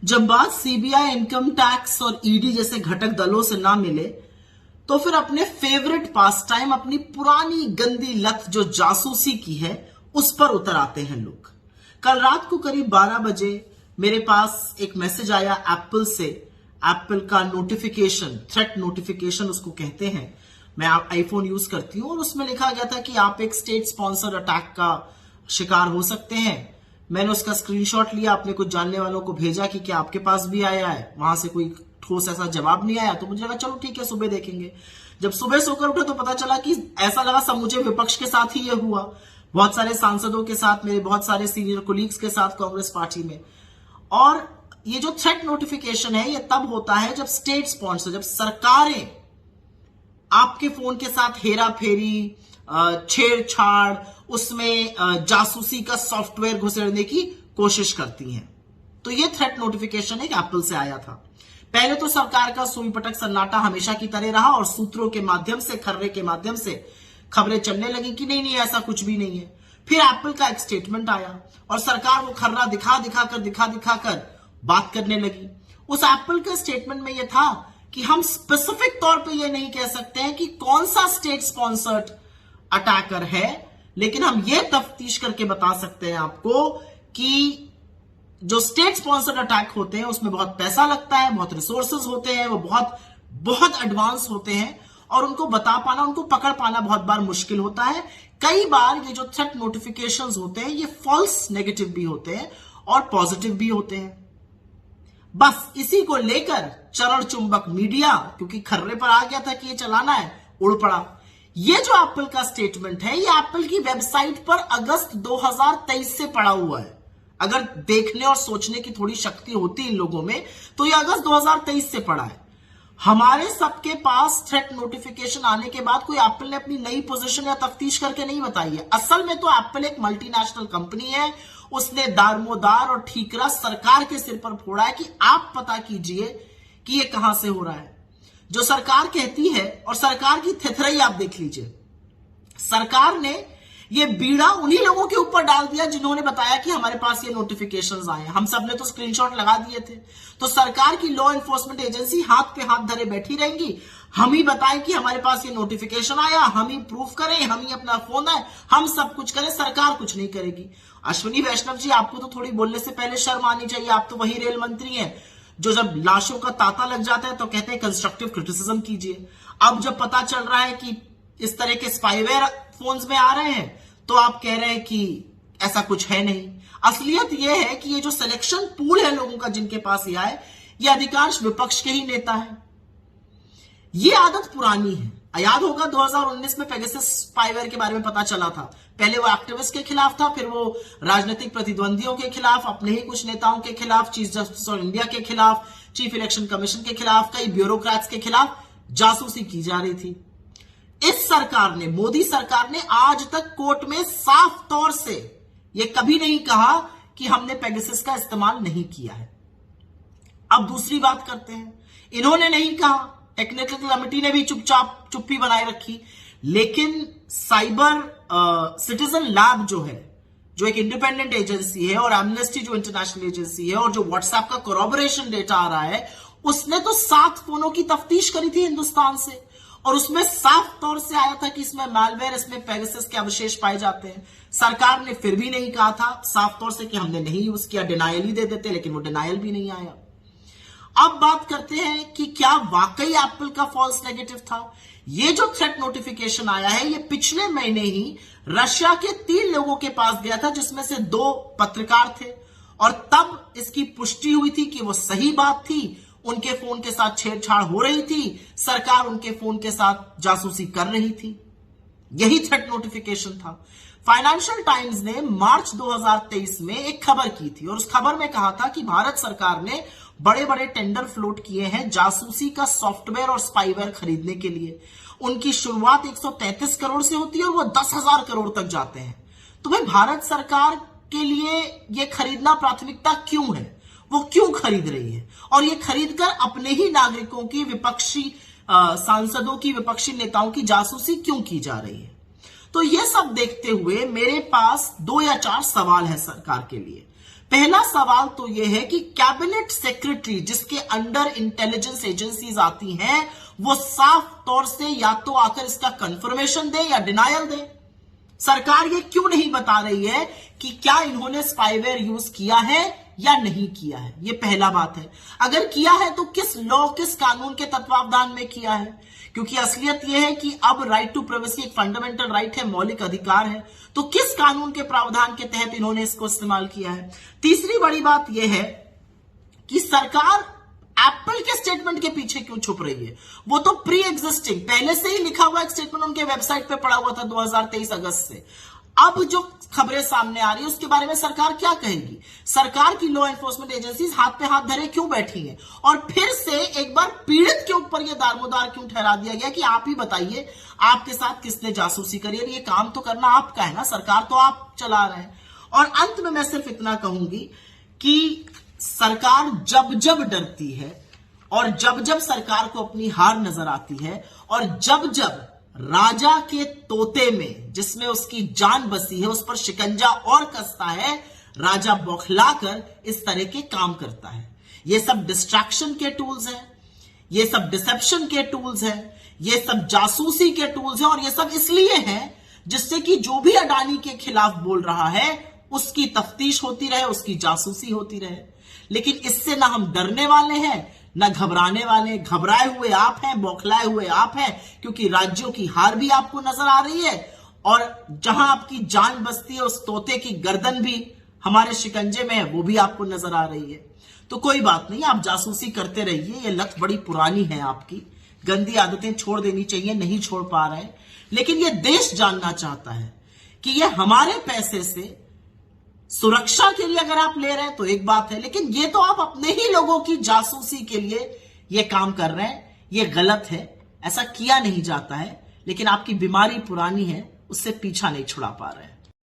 जब बात CBI, income tax और ईडी जैसे घटक दलों से ना मिले तो फिर अपने फेवरेट पास टाइम, अपनी पुरानी गंदी लत जो जासूसी की है, उस पर उतर आते हैं लोग। कल रात को करीब 12 बजे मेरे पास एक मैसेज आया एप्पल से। एप्पल का नोटिफिकेशन, थ्रेट नोटिफिकेशन उसको कहते हैं। मैं आईफोन यूज करती हूं और उसमें लिखा गया था कि आप एक स्टेट स्पॉन्सर्ड अटैक का शिकार हो सकते हैं। मैंने उसका स्क्रीनशॉट लिया, अपने कुछ जानने वालों को भेजा कि क्या आपके पास भी आया है। वहां से कोई ठोस ऐसा जवाब नहीं आया, तो मुझे लगा चलो ठीक है, सुबह देखेंगे। जब सुबह सोकर उठे तो पता चला कि ऐसा लगा सब मुझे विपक्ष के साथ ही ये हुआ, बहुत सारे सांसदों के साथ, मेरे बहुत सारे सीनियर कोलीग्स के साथ कांग्रेस पार्टी में। और ये जो थ्रेट नोटिफिकेशन है, ये तब होता है जब स्टेट स्पॉन्सर, जब सरकारें आपके फोन के साथ हेरा फेरी, छेड़छाड़, उसमें जासूसी का सॉफ्टवेयर घुसेड़ने की कोशिश करती हैं। तो ये थ्रेट नोटिफिकेशन एक एप्पल से आया था। पहले तो सरकार का सुई पटक सन्नाटा हमेशा की तरह रहा और सूत्रों के माध्यम से, खर्रे के माध्यम से खबरें चलने लगी कि नहीं ऐसा कुछ भी नहीं है। फिर एप्पल का एक स्टेटमेंट आया और सरकार वो खर्रा दिखा दिखाकर बात करने लगी। उस एप्पल के स्टेटमेंट में यह था कि हम स्पेसिफिक तौर पे ये नहीं कह सकते हैं कि कौन सा स्टेट स्पॉन्सर्ड अटैकर है, लेकिन हम ये तफ्तीश करके बता सकते हैं आपको कि जो स्टेट स्पॉन्सर्ड अटैक होते हैं उसमें बहुत पैसा लगता है, बहुत रिसोर्सेज होते हैं, वो बहुत एडवांस होते हैं और उनको बता पाना, उनको पकड़ पाना बहुत बार मुश्किल होता है। कई बार ये जो थ्रेट नोटिफिकेशंस होते हैं ये फॉल्स नेगेटिव भी होते हैं और पॉजिटिव भी होते हैं। बस इसी को लेकर चरण चुंबक मीडिया, क्योंकि खर्रे पर आ गया था कि ये चलाना है, उड़ पड़ा। ये जो एप्पल का स्टेटमेंट है, ये एप्पल की वेबसाइट पर अगस्त 2023 से पड़ा हुआ है। अगर देखने और सोचने की थोड़ी शक्ति होती इन लोगों में तो ये अगस्त 2023 से पड़ा है। हमारे सबके पास थ्रेट नोटिफिकेशन आने के बाद कोई एप्पल ने अपनी नई पोजीशन या तफ्तीश करके नहीं बताई है। असल में तो एप्पल एक मल्टीनेशनल कंपनी है, उसने दारमोदार और ठीकरा सरकार के सिर पर फोड़ा है कि आप पता कीजिए कि ये कहां से हो रहा है। जो सरकार कहती है, और सरकार की थेथराई आप देख लीजिए, सरकार ने ये बीड़ा उन्हीं लोगों के ऊपर डाल दिया जिन्होंने बताया कि हमारे पास ये नोटिफिकेशंस आए। हम सब ने तो स्क्रीनशॉट लगा दिए थे। तो सरकार की लॉ एनफोर्समेंट एजेंसी हाथ पे हाथ धरे बैठी रहेंगी, हम ही बताएं कि हमारे पास ये नोटिफिकेशन आया, हम ही प्रूफ करें, हम ही अपना फोन है, हम सब कुछ करें, सरकार कुछ नहीं करेगी। अश्विनी वैष्णव जी, आपको तो थोड़ी बोलने से पहले शर्म आनी चाहिए। आप तो वही रेल मंत्री हैं जो जब लाशों का तांता लग जाता है तो कहते हैं कंस्ट्रक्टिव क्रिटिसिज्म कीजिए। अब जब पता चल रहा है कि इस तरह के स्पाईवेयर फोन्स में आ रहे हैं तो आप कह रहे हैं कि ऐसा कुछ है नहीं। असलियत यह है कि ये जो सिलेक्शन पूल है लोगों का जिनके पास ये आए, ये अधिकांश विपक्ष के ही नेता हैं। ये आदत पुरानी है। याद होगा 2019 में पेगासस स्पाईवेयर के बारे में पता चला था। पहले वो एक्टिविस्ट के खिलाफ था, फिर वो राजनीतिक प्रतिद्वंदियों के खिलाफ, अपने ही कुछ नेताओं के खिलाफ, चीफ जस्टिस ऑफ इंडिया के खिलाफ, चीफ इलेक्शन कमीशन के खिलाफ, कई ब्यूरोक्रेट्स के खिलाफ जासूसी की जा रही थी। इस सरकार ने, मोदी सरकार ने आज तक कोर्ट में साफ तौर से यह कभी नहीं कहा कि हमने पेगासस का इस्तेमाल नहीं किया है। अब दूसरी बात करते हैं, इन्होंने नहीं कहा, टेक्निकल कमेटी ने भी चुप्पी बनाए रखी, लेकिन साइबर सिटीजन लैब जो है, जो एक इंडिपेंडेंट एजेंसी है, और एमनेस्टी जो इंटरनेशनल एजेंसी है, और जो व्हाट्सएप का कोरॉबोरेशन डेटा आ रहा है, उसने तो 7 फोनों की तफ्तीश करी थी हिंदुस्तान से, और उसमें साफ तौर से आया था कि इसमें मैलवेयर, इसमें पेगासस के अवशेष पाए जाते हैं। सरकार ने फिर भी नहीं कहा था साफ तौर से कि हमने नहीं यूज किया, डिनायल ही दे देते, लेकिन वो डिनायल भी नहीं आया। अब बात करते हैं कि क्या वाकई एप्पल का फॉल्स नेगेटिव था। ये जो थ्रेट नोटिफिकेशन आया है, ये पिछले महीने ही रशिया के 3 लोगों के पास गया था, जिसमें से 2 पत्रकार थे, और तब इसकी पुष्टि हुई थी कि वो सही बात थी, उनके फोन के साथ छेड़छाड़ हो रही थी, सरकार उनके फोन के साथ जासूसी कर रही थी। यही थ्रेट नोटिफिकेशन था। फाइनेंशियल टाइम्स ने मार्च 2023 में एक खबर की थी और उस खबर में कहा था कि भारत सरकार ने बड़े बड़े टेंडर फ्लोट किए हैं जासूसी का सॉफ्टवेयर और स्पाईवेयर खरीदने के लिए। उनकी शुरुआत 133 करोड़ से होती है और वो 10,000 करोड़ तक जाते हैं। तो भाई, भारत सरकार के लिए यह खरीदना प्राथमिकता क्यों है? वो क्यों खरीद रही है? और ये खरीदकर अपने ही नागरिकों की, विपक्षी सांसदों की, विपक्षी नेताओं की जासूसी क्यों की जा रही है? तो ये सब देखते हुए मेरे पास 2 या 4 सवाल है सरकार के लिए। पहला सवाल तो यह है कि कैबिनेट सेक्रेटरी जिसके अंडर इंटेलिजेंस एजेंसीज आती हैं, वो साफ तौर से या तो आकर इसका कंफर्मेशन दे या डिनायल दे। सरकार ये क्यों नहीं बता रही है कि क्या इन्होंने स्पाईवेयर यूज किया है या नहीं किया है? ये पहला बात है। अगर किया है तो किस लॉ, किस कानून के तत्वावधान में किया है? क्योंकि असलियत यह है कि अब राइट टू प्राइवेसी एक फंडामेंटल राइट है, मौलिक अधिकार है, तो किस कानून के प्रावधान के तहत इन्होंने इसको इस्तेमाल किया है? तीसरी बड़ी बात यह है कि सरकार एप्पल के स्टेटमेंट के पीछे क्यों छुप रही है? वो तो प्री एग्जिस्टिंग, पहले से ही लिखा हुआ एक स्टेटमेंट उनके वेबसाइट पे पड़ा हुआ था 2023 अगस्त से। अब जो खबरें सामने आ रही है उसके बारे में सरकार क्या कहेगी? सरकार की लॉ एनफोर्समेंट एजेंसीज हाथ पे हाथ धरे क्यों बैठी हैं? और फिर से एक बार पीड़ित के ऊपर यह दारोमदार क्यों ठहरा दिया गया कि आप ही बताइए आपके साथ किसने जासूसी करी है? ये काम तो करना आपका है ना, सरकार तो आप चला रहे हैं। और अंत में मैं सिर्फ इतना कहूंगी कि सरकार जब जब डरती है और जब जब सरकार को अपनी हार नजर आती है और जब जब राजा के तोते में जिसमें उसकी जान बसी है उस पर शिकंजा और कसता है, राजा बौखलाकर इस तरह के काम करता है। ये सब डिस्ट्रैक्शन के टूल्स हैं, ये सब डिसेप्शन के टूल्स हैं, ये सब जासूसी के टूल्स हैं। और ये सब इसलिए हैं जिससे कि जो भी अडानी के खिलाफ बोल रहा है उसकी तफ्तीश होती रहे, उसकी जासूसी होती रहे। लेकिन इससे ना हम डरने वाले हैं ना घबराने वाले। घबराए हुए आप हैं, बौखलाए हुए आप हैं, क्योंकि राज्यों की हार भी आपको नजर आ रही है और जहां आपकी जान बसती है उस तोते की गर्दन भी हमारे शिकंजे में है, वो भी आपको नजर आ रही है। तो कोई बात नहीं, आप जासूसी करते रहिए। ये लत बड़ी पुरानी है आपकी, गंदी आदतें छोड़ देनी चाहिए, नहीं छोड़ पा रहे। लेकिन ये देश जानना चाहता है कि ये हमारे पैसे से सुरक्षा के लिए अगर आप ले रहे हैं तो एक बात है, लेकिन ये तो आप अपने ही लोगों की जासूसी के लिए ये काम कर रहे हैं। ये गलत है, ऐसा किया नहीं जाता है, लेकिन आपकी बीमारी पुरानी है, उससे पीछा नहीं छुड़ा पा रहे हैं।